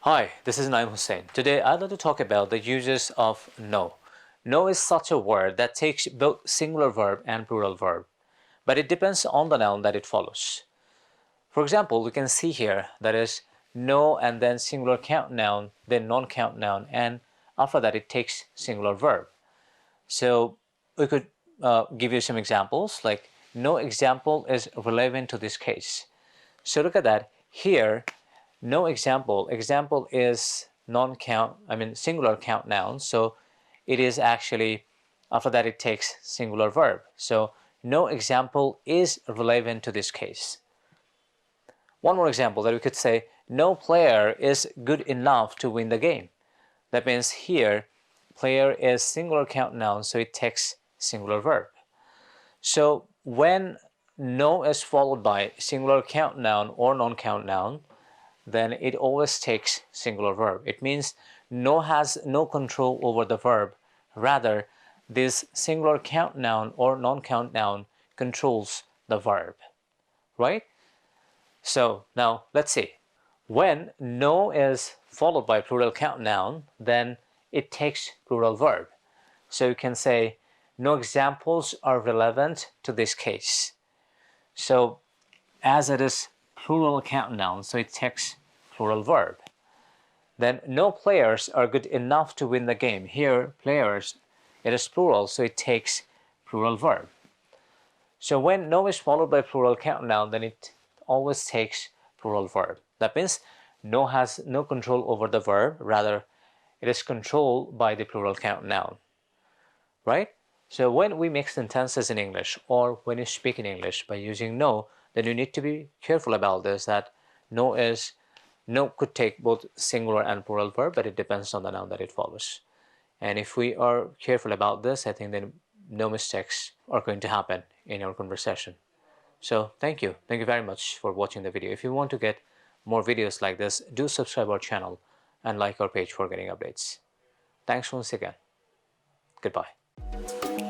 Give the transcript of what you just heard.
Hi, this is Naim Hussain. Today I'd like to talk about the uses of no. No is such a word that takes both singular verb and plural verb, but it depends on the noun that it follows. For example, we can see here that is no and then singular count noun, then non-count noun, and after that it takes singular verb. So we could give you some examples, like no example is relevant to this case. So look at that. Here, no example. Example is singular count noun. So it is actually, after that it takes singular verb. So no example is relevant to this case. One more example that we could say, no player is good enough to win the game. That means here, player is singular count noun, so it takes singular verb. So when no is followed by singular count noun or non-count noun, then it always takes singular verb. It means no has no control over the verb. Rather, this singular count noun or non-count noun controls the verb, right? So now let's see. When no is followed by plural count noun, then it takes plural verb. So you can say, no examples are relevant to this case. So as it is plural count noun, so it takes plural verb. Then no players are good enough to win the game. Here, players, it is plural, so it takes plural verb. So when no is followed by plural count noun, then it always takes plural verb. That means no has no control over the verb, rather it is controlled by the plural count noun, right? So when we make sentences in English or when you speak in English by using no, then you need to be careful about this, that no could take both singular and plural verb, but it depends on the noun that it follows. And if we are careful about this, I think then no mistakes are going to happen in our conversation. So thank you very much for watching the video. If you want to get more videos like this, do subscribe our channel and like our page for getting updates. Thanks once again. Goodbye.